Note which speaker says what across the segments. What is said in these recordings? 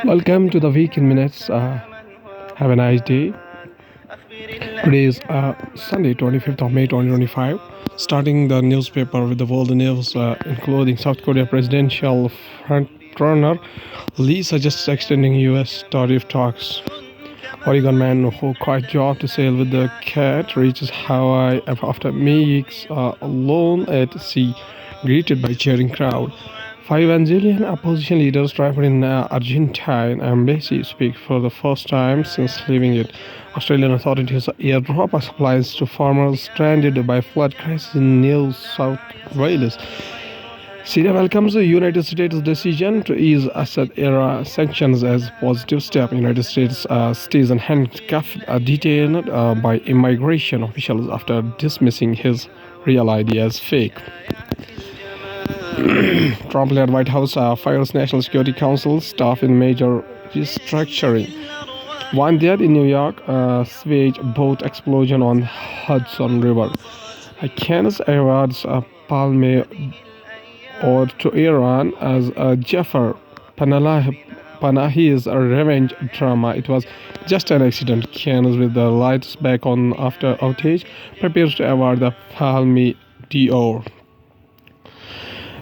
Speaker 1: Welcome to the Week in Minutes. Have a nice day. Today is Sunday, 25th of May 2025. Starting the newspaper with the world news, including South Korea presidential frontrunner Lee suggests extending U.S. tariff talks. Oregon man who quit job to sail with the cat reaches Hawaii after weeks alone at sea, greeted by cheering crowd. Five Venezuelan opposition leaders trapped in Argentine embassy speak for the first time since leaving it. Australian authorities airdrop supplies to farmers stranded by flood crisis in New South Wales. Syria welcomes the United States' decision to ease Assad-era sanctions as positive step. United States stays and handcuffed detained by immigration officials after dismissing his real ID as fake. Trump-led White House fires National Security Council staff in major restructuring. One dead in New York, sewage boat explosion on Hudson River. Cannes awards Palme or to Iran as Jafar Panahi's revenge drama. It was just an accident. Cannes, with the lights back on after outage, prepares to award the Palme d'Or.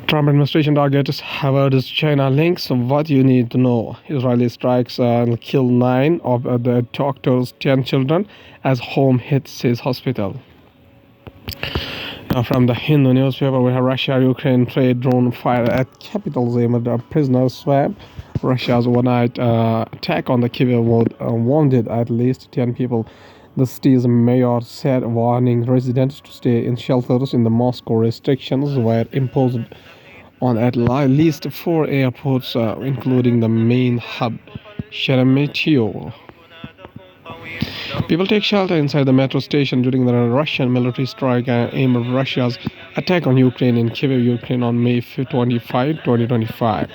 Speaker 1: Trump administration targets Harvard's China links. What you need to know: Israeli strikes and kill 9 of the doctor's 10 children as home hits his hospital. Now from the Hindu newspaper, we have Russia-Ukraine trade drone fire at capitals aimed at prisoner swamp. Russia's overnight attack on the Kyiv wounded at least 10 people. The city's mayor said, warning residents to stay in shelters in the Moscow. Restrictions were imposed on at least 4 airports, including the main hub, Sheremetyevo. People take shelter inside the metro station during the Russian military strike aimed at Russia's attack on Ukraine in Kyiv, Ukraine on May 25, 2025.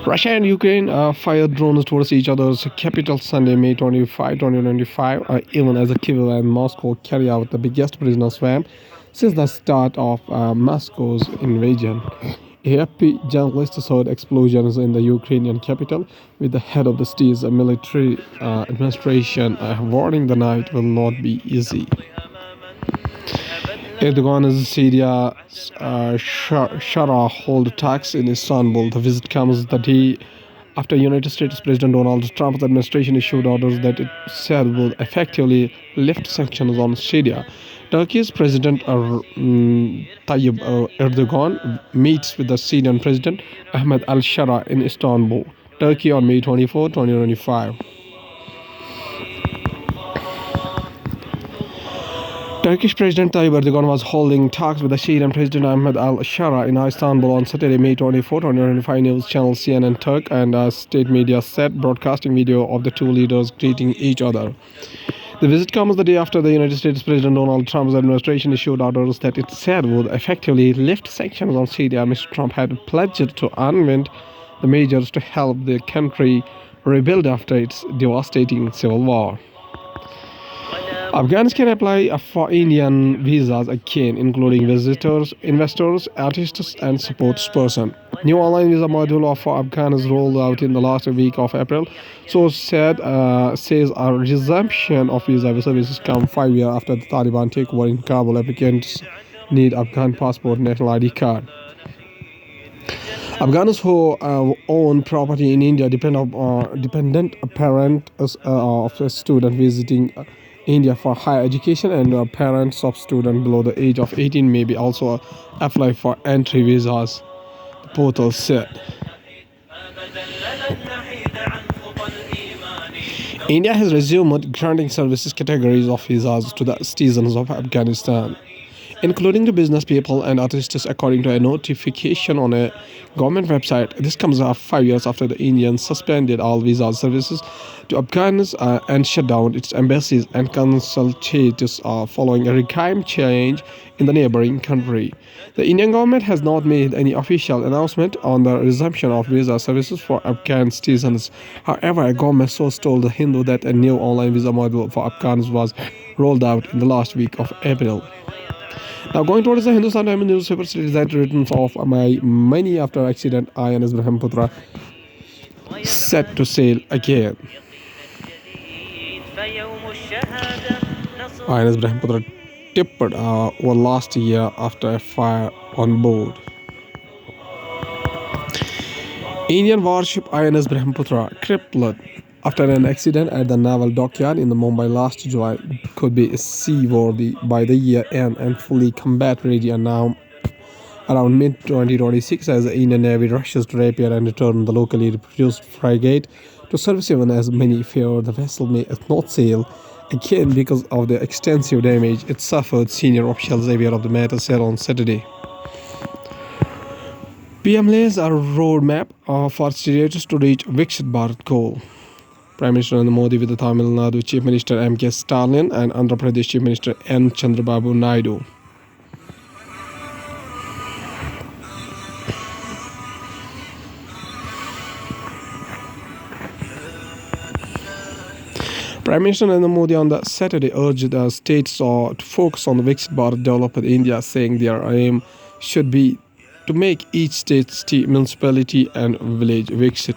Speaker 1: Russia and Ukraine fired drones towards each other's capital Sunday, May 25, 2025, even as Kyiv and Moscow carry out the biggest prisoner swamp since the start of Moscow's invasion. AFP journalists heard explosions in the Ukrainian capital, with the head of the state's military administration warning the night will not be easy. Erdogan's Syria Shara hold talks in Istanbul. The visit comes the day after United States President Donald Trump's administration issued orders that it said would effectively lift sanctions on Syria. Turkey's President Tayyip Erdogan meets with the Syrian President Ahmed al-Shara in Istanbul, Turkey on May 24, 2025. Turkish President Tayyip Erdogan was holding talks with the Syrian President Ahmed al-Shara in Istanbul on Saturday, May 24, 2025. News channel CNN Turk and state media said, broadcasting video of the two leaders greeting each other. The visit comes the day after the United States President Donald Trump's administration issued orders that it said would effectively lift sanctions on Syria. Mr. Trump had pledged to unwind the measures to help the country rebuild after its devastating civil war. Afghans can apply for Indian visas again, including visitors, investors, artists, and sportspersons. New online visa module for Afghans rolled out in the last week of April. Source says a resumption of visa services come 5 years after the Taliban takeover in Kabul. Applicants need Afghan passport, national ID card. Afghans who own property in India dependent parents of a student visiting India for higher education and parents of students below the age of 18 may be also apply for entry visas, the portal said. India has resumed granting services categories of visas to the citizens of Afghanistan, including to business people and artists, according to a notification on a government website. This comes 5 years after the Indians suspended all visa services to Afghans and shut down its embassies and consulates following a regime change in the neighboring country. The Indian government has not made any official announcement on the resumption of visa services for Afghan citizens. However, a government source told The Hindu that a new online visa model for Afghans was rolled out in the last week of April. Now, going towards the Hindustan Times newspaper states that returns of my money after accident, INS Brahmaputra set to sail again. INS Brahmaputra tipped over last year after a fire on board. Indian warship INS Brahmaputra, crippled after an accident at the naval dockyard in Mumbai last July, could be seaworthy by the year end and fully combat ready and now around mid-2026 as the Indian Navy rushes to repair and return the locally produced frigate to service, even as many fear the vessel may not sail again because of the extensive damage it suffered, senior officials aware of the matter said on Saturday. PM lays a roadmap for states to reach Viksit Bharat goal. Prime Minister Narendra Modi with the Tamil Nadu Chief Minister M.K. Stalin and Andhra Pradesh Chief Minister N. Chandrababu Naidu. Prime Minister Narendra Modi on the Saturday urged the states to focus on the Viksit Bharat developed India, saying their aim should be to make each state, municipality and village Viksit.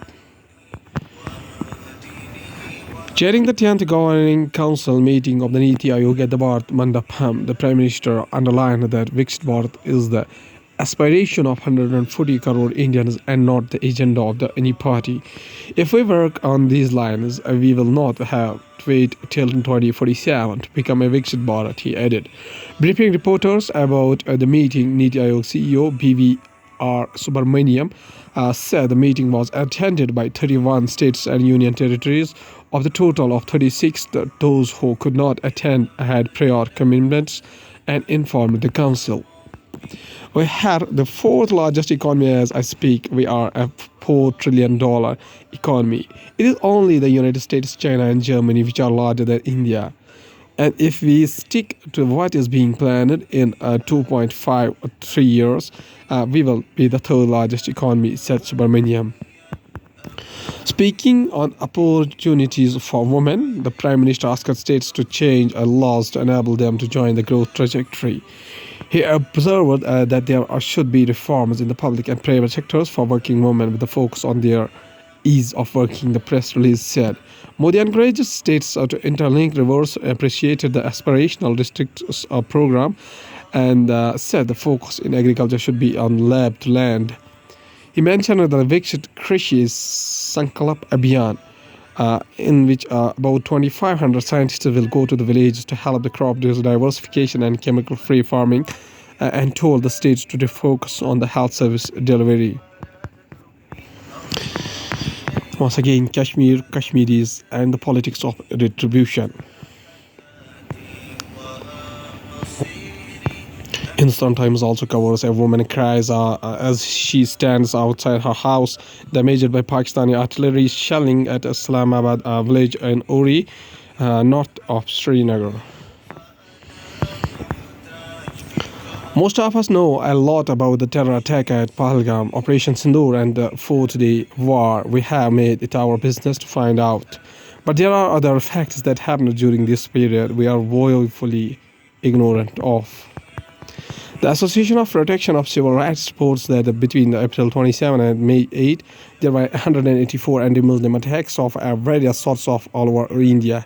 Speaker 1: Chairing the 10th Governing Council meeting of the Niti Aayog at the Bharat Mandapam, the Prime Minister underlined that Viksit Bharat is the aspiration of 140 crore Indians and not the agenda of any party. If we work on these lines, we will not have to wait till 2047 to become a Viksit Bharat, he added. Briefing reporters about the meeting, Niti Aayog CEO B.V.R. Subramaniam said the meeting was attended by 31 states and union territories. Of the total of 36, those who could not attend had prior commitments and informed the council. We have the fourth largest economy as I speak. We are a $4 trillion economy. It is only the United States, China and Germany which are larger than India. And if we stick to what is being planned in 2.5 or 3 years, we will be the third largest economy, said Subramaniam. Speaking on opportunities for women, the Prime Minister asked states to change laws to enable them to join the growth trajectory. He observed that there should be reforms in the public and private sectors for working women with a focus on their ease of working, the press release said. Modi encouraged states to interlink reverse, appreciated the aspirational districts program and said the focus in agriculture should be on lab to land. He mentioned the Viksit Krishi Sankalp Abhiyan, in which about 2,500 scientists will go to the villages to help the crop diversification and chemical-free farming, and told the states to focus on the health service delivery. Once again, Kashmir, Kashmiris, and the politics of retribution. Hindustan Times also covers a woman cries as she stands outside her house, damaged by Pakistani artillery shelling at Islamabad village in Uri, north of Srinagar. Most of us know a lot about the terror attack at Pahalgam, Operation Sindoor, and the 4th-day war. We have made it our business to find out. But there are other facts that happened during this period we are woefully ignorant of. The Association of Protection of Civil Rights reports that between April 27 and May 8, there were 184 anti-Muslim attacks of various sorts of all over India.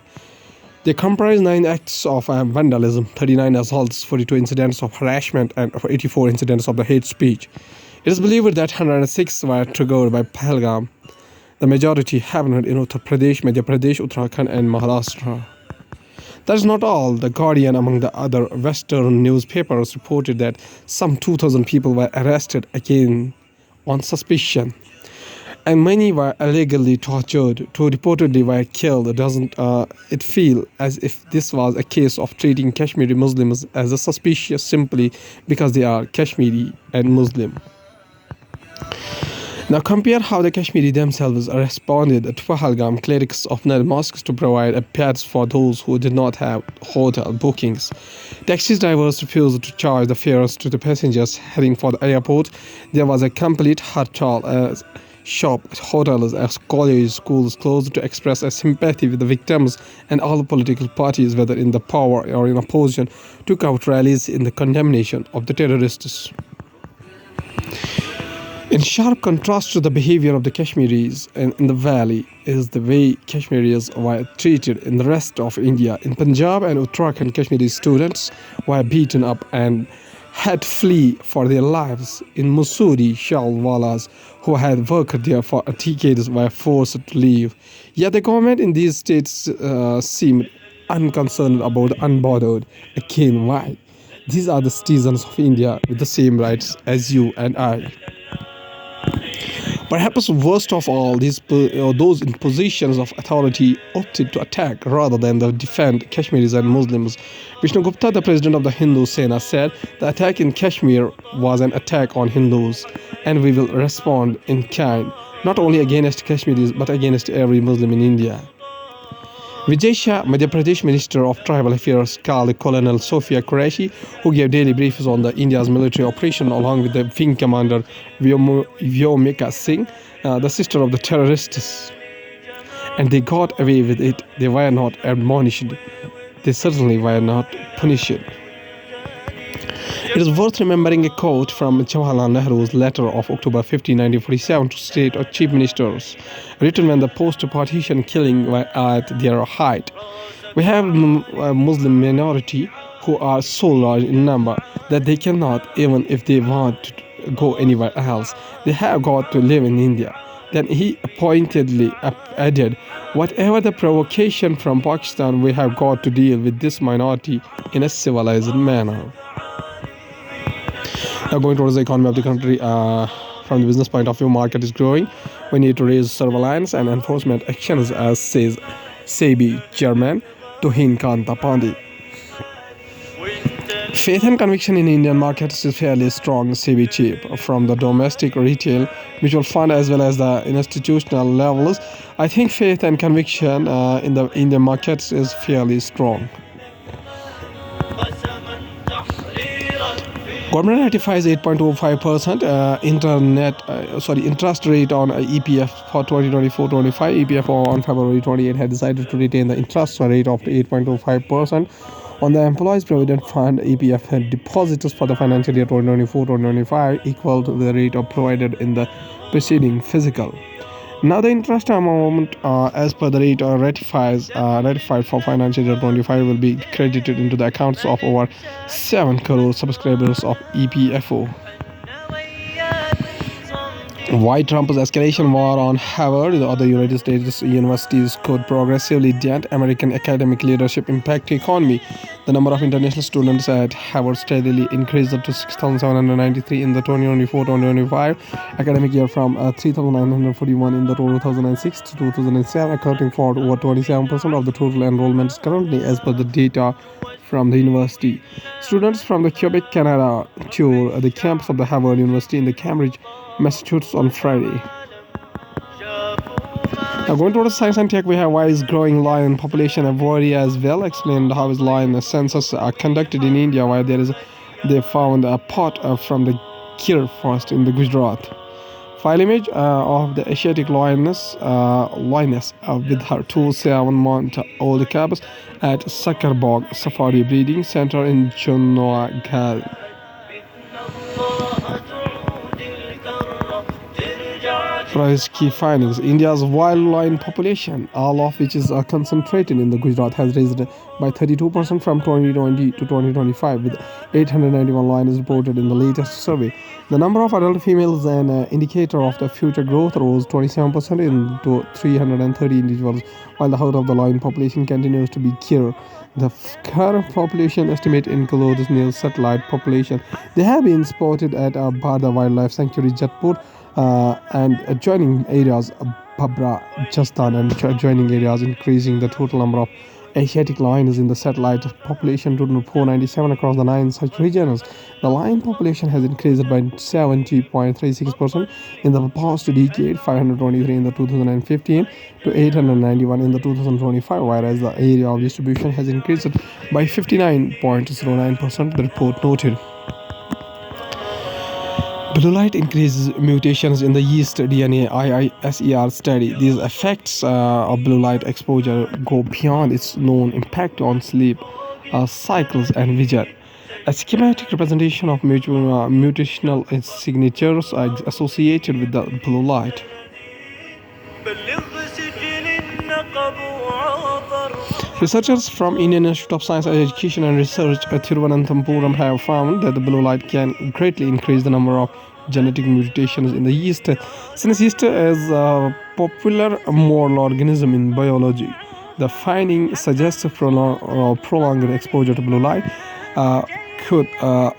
Speaker 1: They comprise 9 acts of vandalism, 39 assaults, 42 incidents of harassment, and 84 incidents of the hate speech. It is believed that 106 were triggered by Pahalgam. The majority happened in Uttar Pradesh, Madhya Pradesh, Uttarakhand, and Maharashtra. That is not all. The Guardian, among the other Western newspapers, reported that some 2,000 people were arrested again on suspicion, and many were illegally tortured. 2 reportedly were killed. Doesn't it feel as if this was a case of treating Kashmiri Muslims as a suspicious simply because they are Kashmiri and Muslim? Now compare how the Kashmiri themselves responded to Pahalgam clerics of Nile mosques to provide beds for those who did not have hotel bookings. Taxi drivers refused to charge the fares to the passengers heading for the airport. There was a complete hartal as shops, hotels, as colleges, schools closed to express a sympathy with the victims, and all political parties, whether in the power or in opposition, took out rallies in the condemnation of the terrorists. In sharp contrast to the behavior of the Kashmiris in the valley is the way Kashmiris were treated in the rest of India. In Punjab and Uttarakhand, Kashmiri students were beaten up and had to flee for their lives. In Mussoorie, Shalwalas who had worked there for decades were forced to leave. Yet the government in these states seemed unconcerned about the unbothered. Again, why? These are the citizens of India with the same rights as you and I. Perhaps worst of all, those in positions of authority opted to attack rather than to defend Kashmiris and Muslims. Vishnu Gupta, the president of the Hindu Sena, said the attack in Kashmir was an attack on Hindus, and we will respond in kind, not only against Kashmiris but against every Muslim in India. Vijay Shah, Madhya Pradesh Minister of Tribal Affairs, called Colonel Sophia Qureshi, who gave daily briefs on the India's military operation along with the wing commander Vyomika Singh, the sister of the terrorists. And they got away with it. They were not admonished. They certainly were not punished. It is worth remembering a quote from Jawaharlal Nehru's letter of October 15, 1947 to state or chief ministers, written when the post-partition killing were at their height. We have a Muslim minority who are so large in number that they cannot, even if they want to go anywhere else, they have got to live in India. Then he pointedly added, whatever the provocation from Pakistan, we have got to deal with this minority in a civilized manner. Now going towards the economy of the country, from the business point of view, market is growing. We need to raise surveillance and enforcement actions, as says SEBI chairman Tuhin Kanta Pandey. Faith and conviction in Indian markets is fairly strong, SEBI chief. From the domestic retail, mutual fund as well as the institutional levels, I think faith and conviction in the Indian markets is fairly strong. Government ratifies 8.25% interest rate on EPF for 2024-25. EPF on February 28 had decided to retain the interest rate of 8.25% on the Employees Provident Fund. EPF had deposits for the financial year 2024-2025 equal to the rate provided in the preceding fiscal. Now the interest amount as per the rate ratified for financial year 25 will be credited into the accounts of over 7 crore subscribers of EPFO. Why Trump's escalation war on Harvard, the other United States universities could progressively dent American academic leadership impact economy. The number of international students at Harvard steadily increased to 6,793 in the 2024-2025 academic year from 3,941 in the 2006 to 2007, accounting for over 27% of the total enrollments currently, as per the data from the university. Students from the Quebec, Canada tour the campus of the Harvard University in the Cambridge, Massachusetts on Friday. Now going towards science and tech, we have why is growing lion population a worry as well. Explained how is lion census are conducted in India, where they found a pot from the Gir forest in the Gujarat. File image of the Asiatic lioness with her 2 7-month-old cubs at Sakarbog Safari Breeding Center in Junagadh. Price key findings. India's wild lion population, all of which is concentrated in the Gujarat, has raised by 32% from 2020 to 2025, with 891 lions reported in the latest survey. The number of adult females, an indicator of the future growth, rose 27% into 330 individuals, while the health of the lion population continues to be clear. The current population estimate includes new satellite population. They have been spotted at Bharda Wildlife Sanctuary, Jatpur, and adjoining areas Babra, Jastan, and adjoining areas, increasing the total number of Asiatic lion is in the satellite population total 497 across the 9 such regions. The lion population has increased by 70.36% in the past decade, 523 in the 2015 to 891 in the 2025, whereas the area of distribution has increased by 59.09%, the report noted. Blue light increases mutations in the yeast DNA IISER study. These effects of blue light exposure go beyond its known impact on sleep cycles and vision. A schematic representation of mutational signatures are associated with the blue light. Researchers from Indian Institute of Science Education and Research at Thiruvananthapuram have found that the blue light can greatly increase the number of genetic mutations in the yeast. Since yeast is a popular moral organism in biology, the finding suggests prolonged exposure to blue light could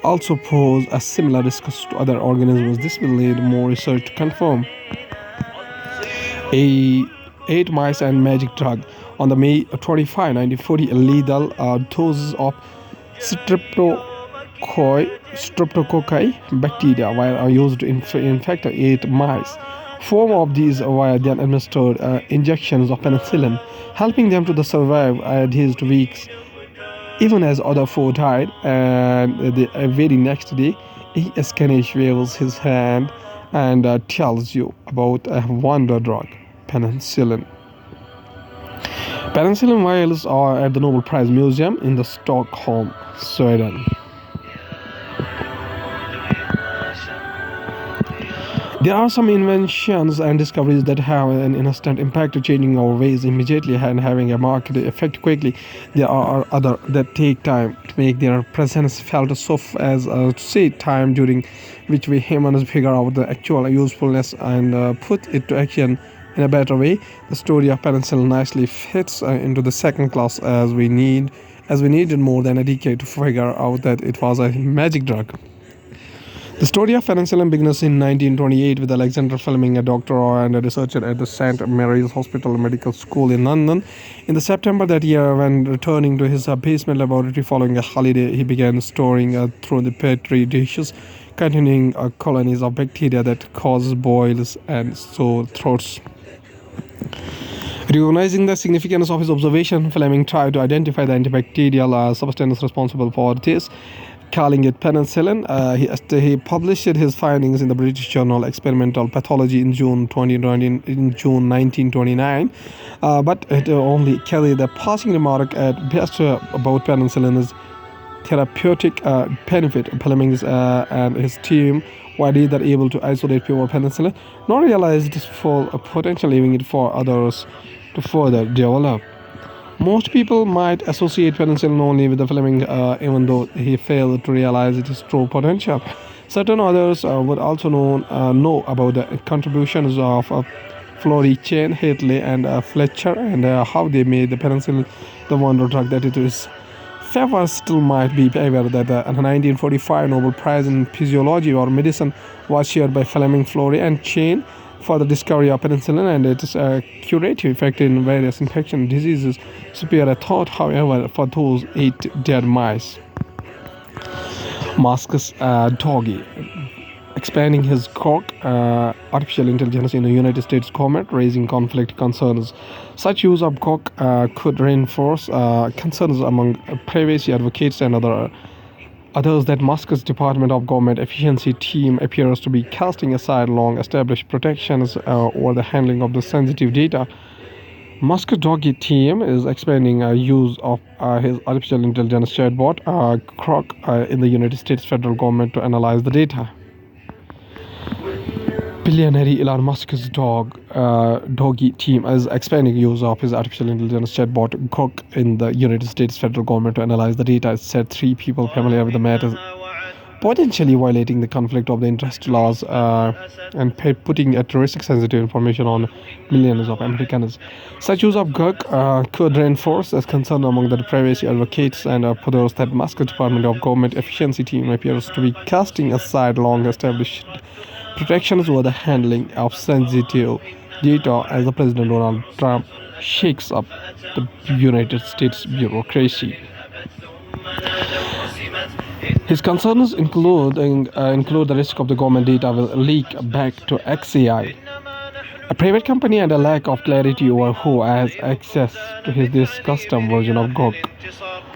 Speaker 1: also pose a similar risk to other organisms. This will need more research to confirm. 8 mice and magic drug. On the May-25, 1940, lethal doses of streptococci bacteria were used to infect 8 mice. 4 of these were then administered injections of penicillin, helping them to survive these 2 weeks. Even as other 4 died, and the very next day, Ganesh waves his hand and tells you about a wonder drug, penicillin. Penicillin vials are at the Nobel Prize Museum in the Stockholm, Sweden. There are some inventions and discoveries that have an instant impact, changing our ways immediately and having a marked effect quickly. There are others that take time to make their presence felt, so as to say time during which we humans figure out the actual usefulness and put it to action in a better way. The story of penicillin nicely fits into the second class, as we needed more than a decade to figure out that it was a magic drug. The story of penicillin begins in 1928 with Alexander Fleming, a doctor and a researcher at the St. Mary's Hospital Medical School in London. In the September that year, when returning to his basement laboratory following a holiday, he began storing through the petri dishes containing colonies of bacteria that cause boils and sore throats. Recognizing the significance of his observation, Fleming tried to identify the antibacterial substance responsible for this, calling it penicillin. He published his findings in the British journal Experimental Pathology in June 1929, but it only carried a passing remark at best about penicillin's therapeutic benefit. Fleming and his team were neither able to isolate pure penicillin nor realize its full potential, leaving it for others to further develop. Most people might associate penicillin only with the Fleming, even though he failed to realize its true potential. Certain others would also know about the contributions of Florey, Chain, Hartley, and Fletcher, and how they made the penicillin the wonder drug that it is. Few still might be aware that the 1945 Nobel Prize in Physiology or Medicine was shared by Fleming, Florey, and Chain for the discovery of penicillin and its curative effect in various infection diseases. Superior a thought, however, for those 8 dead mice. Musk's doggy. Expanding his Grok artificial intelligence in the United States government, raising conflict concerns. Such use of Grok could reinforce concerns among privacy advocates and others that Musk's Department of Government Efficiency team appears to be casting aside long-established protections over the handling of the sensitive data. Musk's doggy team is expanding use of his artificial intelligence chatbot, Grok, in the United States federal government to analyze the data. Billionaire Elon Musk's doggy team is expanding use of his artificial intelligence chatbot Grok in the United States federal government to analyze the data. It said 3 people familiar with the matter potentially violating the conflict of the interest laws and putting at risk sensitive information on millions of Americans. Such use of Grok could reinforce as concern among the privacy advocates and others that Musk's Department of Government Efficiency team appears to be casting aside long-established protections over the handling of sensitive data, as the President Donald Trump shakes up the United States bureaucracy. His concerns include the risk of the government data will leak back to XAI, a private company, and a lack of clarity over who has access to this custom version of Gok.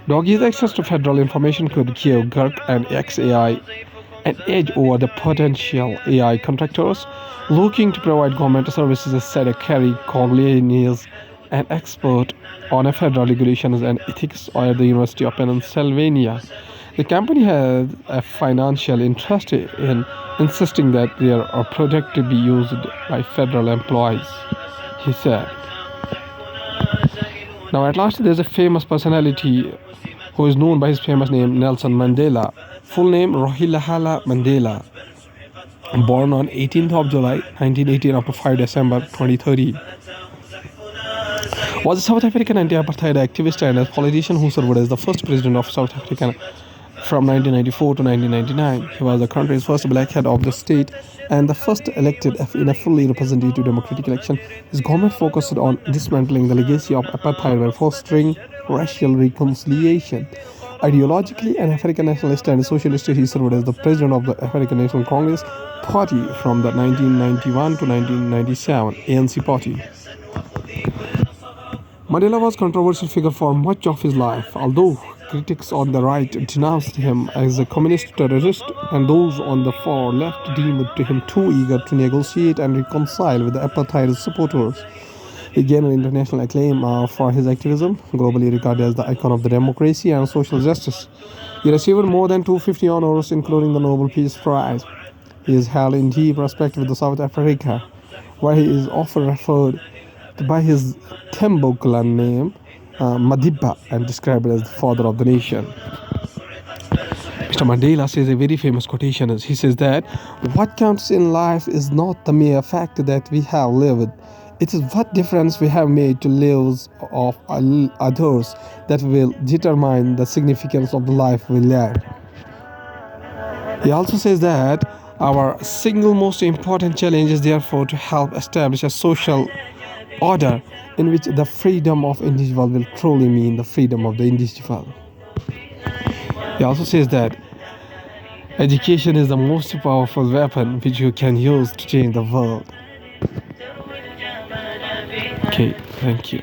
Speaker 1: Doggy's access to federal information could give Gurk and XAI an edge over the potential AI contractors looking to provide government services, said Kerry Coglianis, an expert on federal regulations and ethics at the University of Pennsylvania. The company has a financial interest in insisting that their product be used by federal employees, he said. Now, at last, there's a famous personality who is known by his famous name, Nelson Mandela. Full name, Rolihlahla Mandela. Born on 18th of July 1918 up to 5 December 2013. Was a South African anti-apartheid activist and a politician who served as the first president of South Africa from 1994 to 1999. He was the country's first black head of the state and the first elected in a fully representative democratic election. His government focused on dismantling the legacy of apartheid by fostering racial reconciliation. Ideologically an African nationalist and socialist, he served as the president of the African National Congress Party from the 1991 to 1997 ANC Party. Mandela was a controversial figure for much of his life, although critics on the right denounced him as a communist terrorist and those on the far left deemed him too eager to negotiate and reconcile with the apartheid supporters. He gained international acclaim for his activism, globally regarded as the icon of the democracy and social justice. He received more than 250 honors, including the Nobel Peace Prize. He is held in deep respect with South Africa, where he is often referred to by his Themboklan name, Madiba, and described as the father of the nation. Mr. Mandela says a very famous quotation he says that what counts in life is not the mere fact that we have lived. It is what difference we have made to lives of others that will determine the significance of the life we led. He also says that our single most important challenge is therefore to help establish a social order in which the freedom of individual will truly mean the freedom of the individual. He also says that education is the most powerful weapon which you can use to change the world. Okay, thank you.